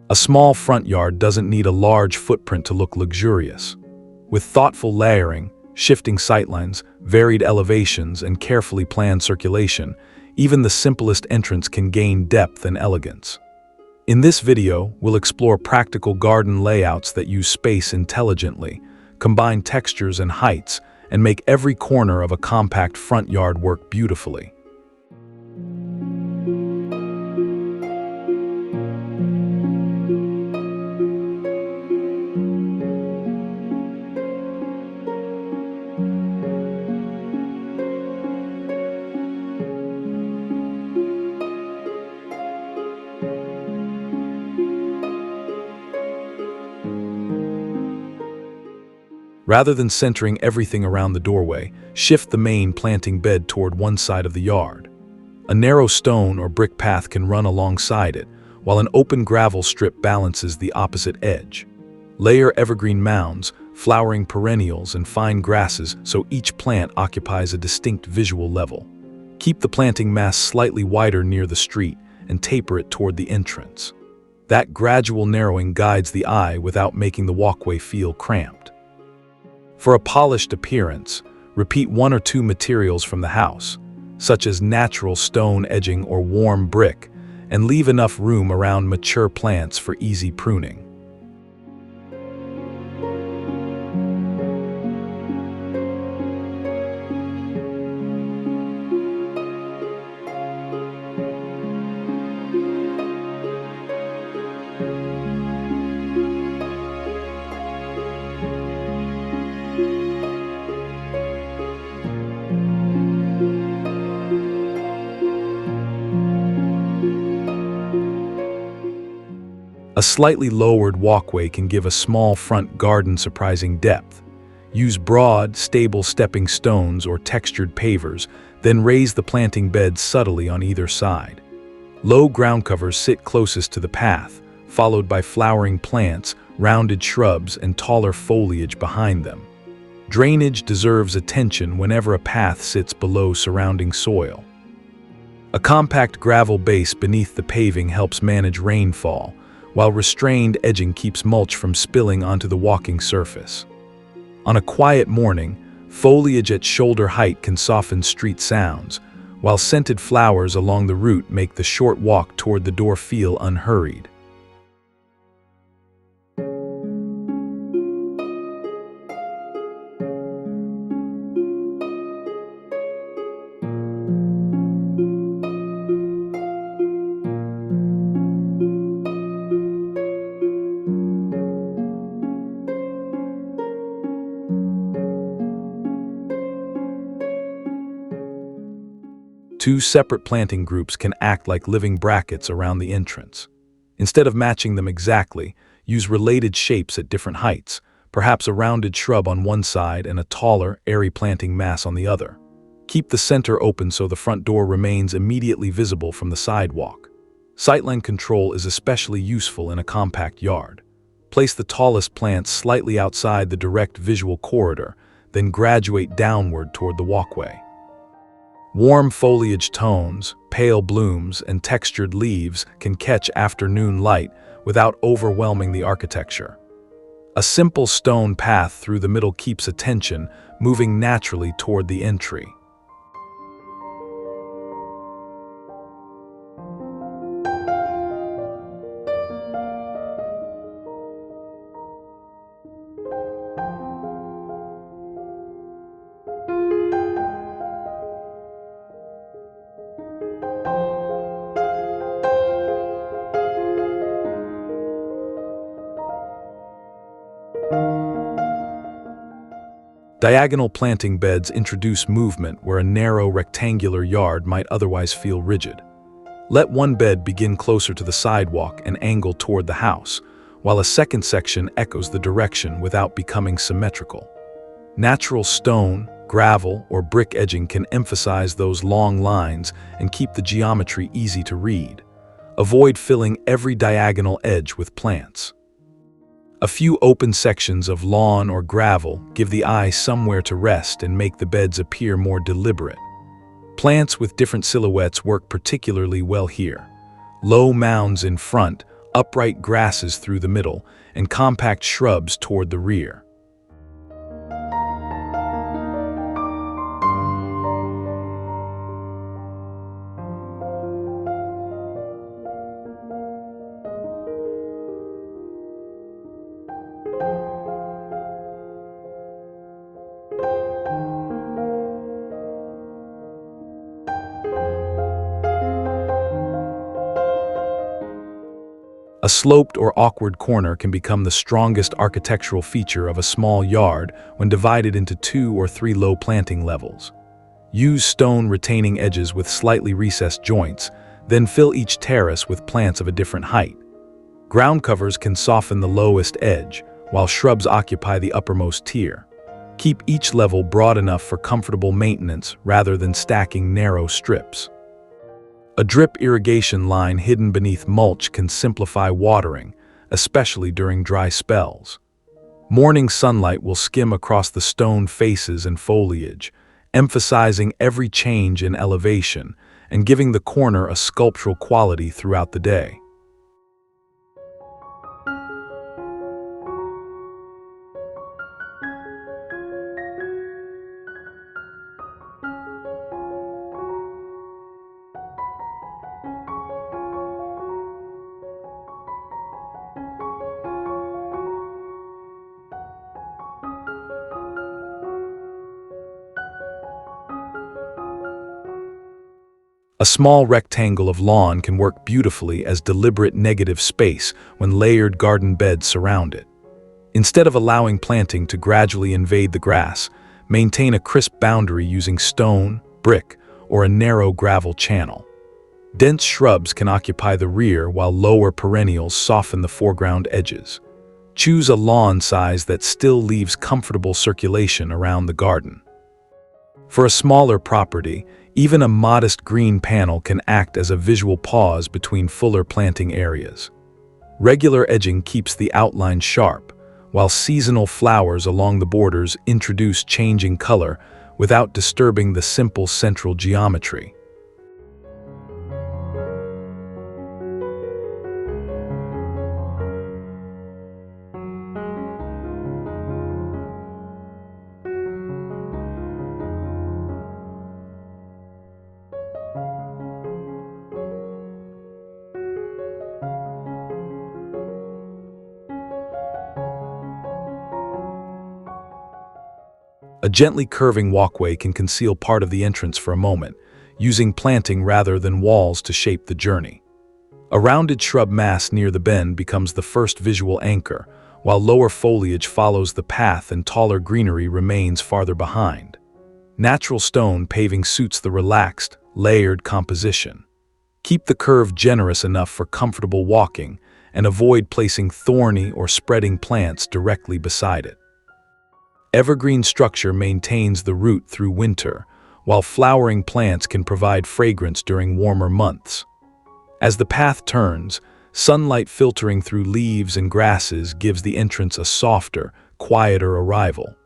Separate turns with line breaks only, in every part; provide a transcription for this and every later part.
A small front yard doesn't need a large footprint to look luxurious. With thoughtful layering, shifting sightlines, varied elevations, and carefully planned circulation, even the simplest entrance can gain depth and elegance. In this video, we'll explore practical garden layouts that use space intelligently, combine textures and heights, and make every corner of a compact front yard work beautifully. Rather than centering everything around the doorway, shift the main planting bed toward one side of the yard. A narrow stone or brick path can run alongside it, while an open gravel strip balances the opposite edge. Layer evergreen mounds, flowering perennials, and fine grasses so each plant occupies a distinct visual level. Keep the planting mass slightly wider near the street and taper it toward the entrance. That gradual narrowing guides the eye without making the walkway feel cramped. For a polished appearance, repeat one or two materials from the house, such as natural stone edging or warm brick, and leave enough room around mature plants for easy pruning. A slightly lowered walkway can give a small front garden surprising depth. Use broad, stable stepping stones or textured pavers, then raise the planting beds subtly on either side. Low ground covers sit closest to the path, followed by flowering plants, rounded shrubs, and taller foliage behind them. Drainage deserves attention whenever a path sits below surrounding soil. A compact gravel base beneath the paving helps manage rainfall, while restrained edging keeps mulch from spilling onto the walking surface. On a quiet morning, foliage at shoulder height can soften street sounds, while scented flowers along the route make the short walk toward the door feel unhurried. Two separate planting groups can act like living brackets around the entrance. Instead of matching them exactly, use related shapes at different heights, perhaps a rounded shrub on one side and a taller, airy planting mass on the other. Keep the center open so the front door remains immediately visible from the sidewalk. Sightline control is especially useful in a compact yard. Place the tallest plants slightly outside the direct visual corridor, then graduate downward toward the walkway. Warm foliage tones, pale blooms, and textured leaves can catch afternoon light without overwhelming the architecture. A simple stone path through the middle keeps attention, moving naturally toward the entry. Diagonal planting beds introduce movement where a narrow rectangular yard might otherwise feel rigid. Let one bed begin closer to the sidewalk and angle toward the house, while a second section echoes the direction without becoming symmetrical. Natural stone, gravel, or brick edging can emphasize those long lines and keep the geometry easy to read. Avoid filling every diagonal edge with plants. A few open sections of lawn or gravel give the eye somewhere to rest and make the beds appear more deliberate. Plants with different silhouettes work particularly well here. Low mounds in front, upright grasses through the middle, and compact shrubs toward the rear. A sloped or awkward corner can become the strongest architectural feature of a small yard when divided into 2 or 3 low planting levels. Use stone retaining edges with slightly recessed joints, then fill each terrace with plants of a different height. Ground covers can soften the lowest edge, while shrubs occupy the uppermost tier. Keep each level broad enough for comfortable maintenance rather than stacking narrow strips. A drip irrigation line hidden beneath mulch can simplify watering, especially during dry spells. Morning sunlight will skim across the stone faces and foliage, emphasizing every change in elevation and giving the corner a sculptural quality throughout the day. A small rectangle of lawn can work beautifully as deliberate negative space when layered garden beds surround it. Instead of allowing planting to gradually invade the grass, maintain a crisp boundary using stone, brick, or a narrow gravel channel. Dense shrubs can occupy the rear while lower perennials soften the foreground edges. Choose a lawn size that still leaves comfortable circulation around the garden. For a smaller property, even a modest green panel can act as a visual pause between fuller planting areas. Regular edging keeps the outline sharp, while seasonal flowers along the borders introduce changing color without disturbing the simple central geometry. A gently curving walkway can conceal part of the entrance for a moment, using planting rather than walls to shape the journey. A rounded shrub mass near the bend becomes the first visual anchor, while lower foliage follows the path and taller greenery remains farther behind. Natural stone paving suits the relaxed, layered composition. Keep the curve generous enough for comfortable walking and avoid placing thorny or spreading plants directly beside it. Evergreen structure maintains the root through winter, while flowering plants can provide fragrance during warmer months. As the path turns, sunlight filtering through leaves and grasses gives the entrance a softer, quieter arrival.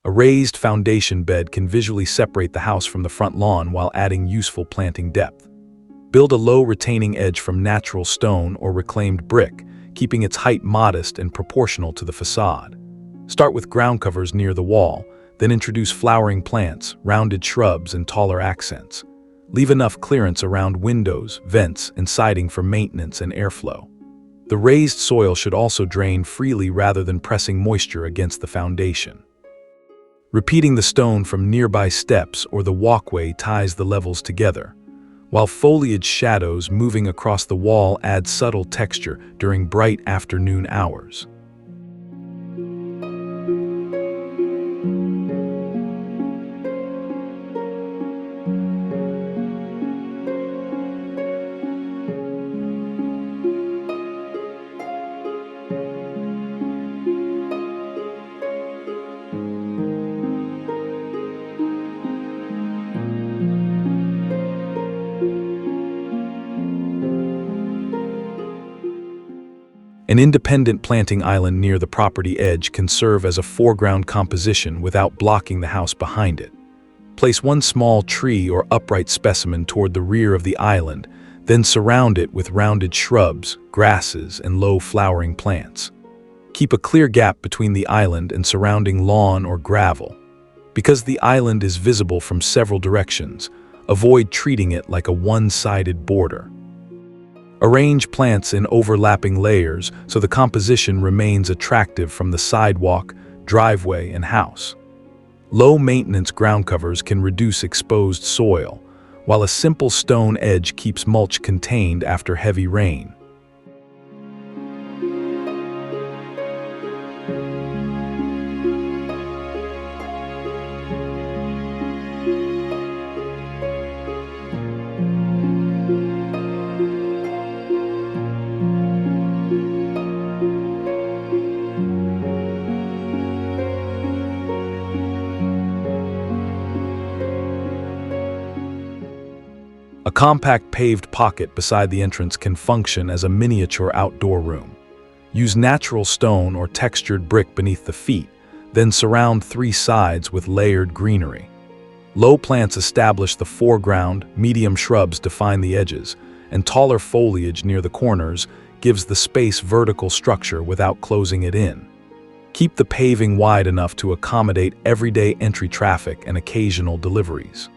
A raised foundation bed can visually separate the house from the front lawn while adding useful planting depth. Build a low retaining edge from natural stone or reclaimed brick, keeping its height modest and proportional to the facade. Start with ground covers near the wall, then introduce flowering plants, rounded shrubs, and taller accents. Leave enough clearance around windows, vents, and siding for maintenance and airflow. The raised soil should also drain freely rather than pressing moisture against the foundation. Repeating the stone from nearby steps or the walkway ties the levels together, while foliage shadows moving across the wall add subtle texture during bright afternoon hours. An independent planting island near the property edge can serve as a foreground composition without blocking the house behind it. Place one small tree or upright specimen toward the rear of the island, then surround it with rounded shrubs, grasses, and low flowering plants. Keep a clear gap between the island and surrounding lawn or gravel. Because the island is visible from several directions, avoid treating it like a one-sided border. Arrange plants in overlapping layers so the composition remains attractive from the sidewalk, driveway, and house. Low-maintenance ground covers can reduce exposed soil, while a simple stone edge keeps mulch contained after heavy rain. A compact paved pocket beside the entrance can function as a miniature outdoor room. Use natural stone or textured brick beneath the feet, then surround three sides with layered greenery. Low plants establish the foreground, medium shrubs define the edges, and taller foliage near the corners gives the space vertical structure without closing it in. Keep the paving wide enough to accommodate everyday entry traffic and occasional deliveries.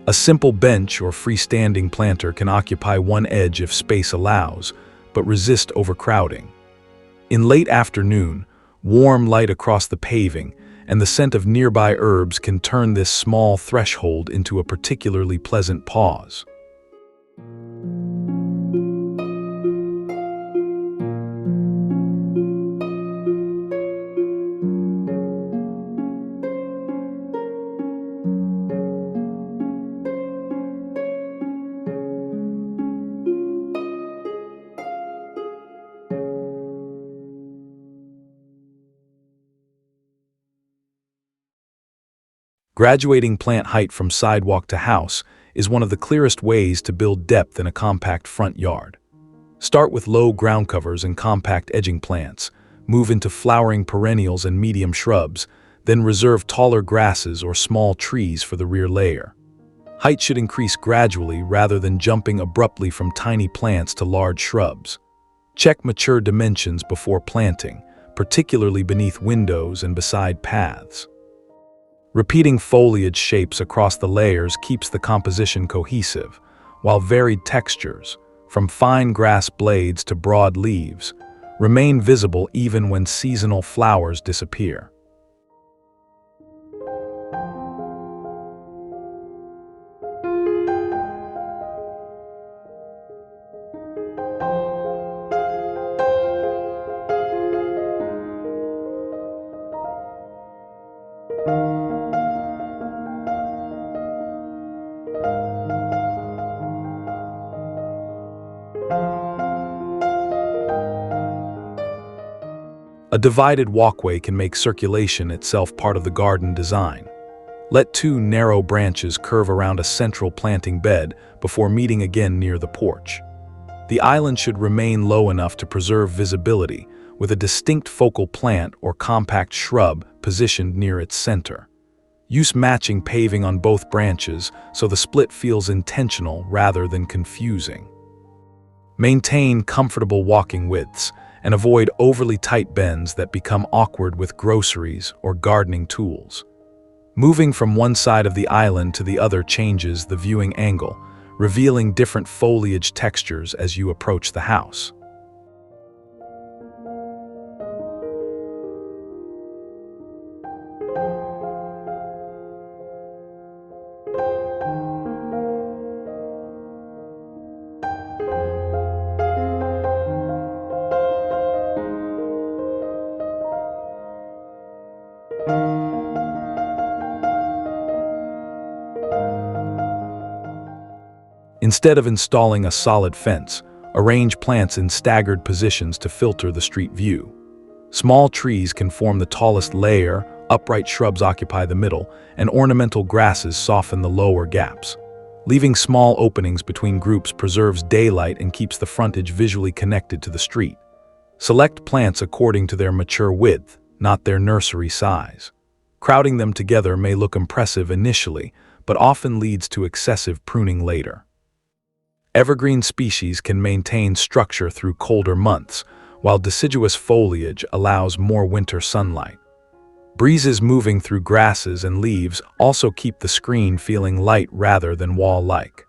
A simple bench or freestanding planter can occupy one edge if space allows, but resist overcrowding. In late afternoon, warm light across the paving and the scent of nearby herbs can turn this small threshold into a particularly pleasant pause. Graduating plant height from sidewalk to house is one of the clearest ways to build depth in a compact front yard. Start with low ground covers and compact edging plants, move into flowering perennials and medium shrubs, then reserve taller grasses or small trees for the rear layer. Height should increase gradually rather than jumping abruptly from tiny plants to large shrubs. Check mature dimensions before planting, particularly beneath windows and beside paths. Repeating foliage shapes across the layers keeps the composition cohesive, while varied textures, from fine grass blades to broad leaves, remain visible even when seasonal flowers disappear. A divided walkway can make circulation itself part of the garden design. Let two narrow branches curve around a central planting bed before meeting again near the porch. The island should remain low enough to preserve visibility, with a distinct focal plant or compact shrub positioned near its center. Use matching paving on both branches so the split feels intentional rather than confusing. Maintain comfortable walking widths and avoid overly tight bends that become awkward with groceries or gardening tools. Moving from one side of the island to the other changes the viewing angle, revealing different foliage textures as you approach the house. Instead of installing a solid fence, arrange plants in staggered positions to filter the street view. Small trees can form the tallest layer, upright shrubs occupy the middle, and ornamental grasses soften the lower gaps. Leaving small openings between groups preserves daylight and keeps the frontage visually connected to the street. Select plants according to their mature width, not their nursery size. Crowding them together may look impressive initially, but often leads to excessive pruning later. Evergreen species can maintain structure through colder months, while deciduous foliage allows more winter sunlight. Breezes moving through grasses and leaves also keep the screen feeling light rather than wall-like.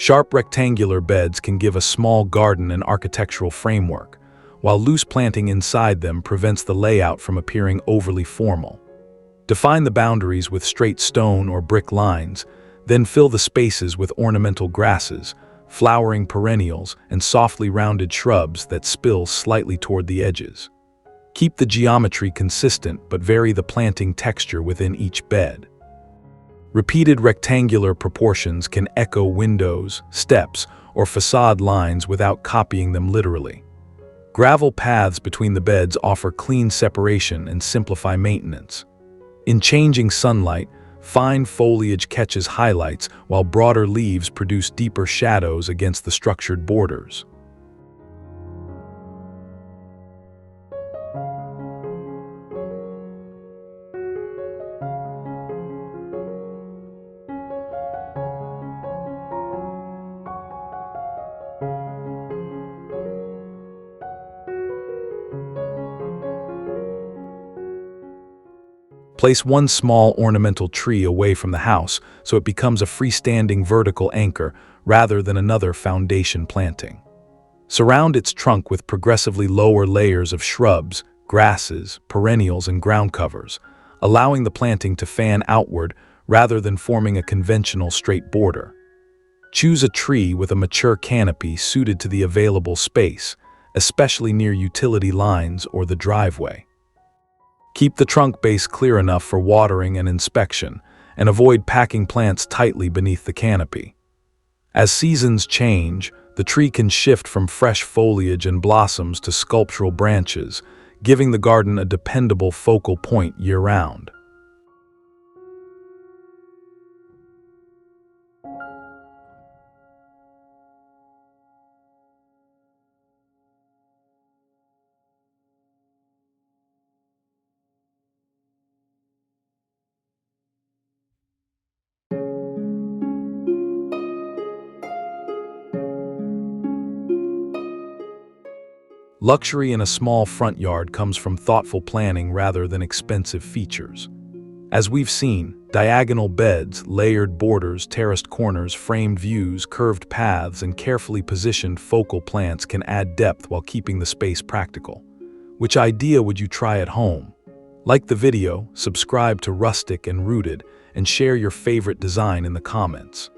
Sharp rectangular beds can give a small garden an architectural framework, while loose planting inside them prevents the layout from appearing overly formal. Define the boundaries with straight stone or brick lines, then fill the spaces with ornamental grasses, flowering perennials, and softly rounded shrubs that spill slightly toward the edges. Keep the geometry consistent but vary the planting texture within each bed. Repeated rectangular proportions can echo windows, steps, or facade lines without copying them literally. Gravel paths between the beds offer clean separation and simplify maintenance. In changing sunlight, fine foliage catches highlights while broader leaves produce deeper shadows against the structured borders. Place one small ornamental tree away from the house so it becomes a freestanding vertical anchor rather than another foundation planting. Surround its trunk with progressively lower layers of shrubs, grasses, perennials, and ground covers, allowing the planting to fan outward rather than forming a conventional straight border. Choose a tree with a mature canopy suited to the available space, especially near utility lines or the driveway. Keep the trunk base clear enough for watering and inspection, and avoid packing plants tightly beneath the canopy. As seasons change, the tree can shift from fresh foliage and blossoms to sculptural branches, giving the garden a dependable focal point year-round. Luxury in a small front yard comes from thoughtful planning rather than expensive features. As we've seen, diagonal beds, layered borders, terraced corners, framed views, curved paths, and carefully positioned focal plants can add depth while keeping the space practical. Which idea would you try at home? Like the video, subscribe to Rustic and Rooted, and share your favorite design in the comments.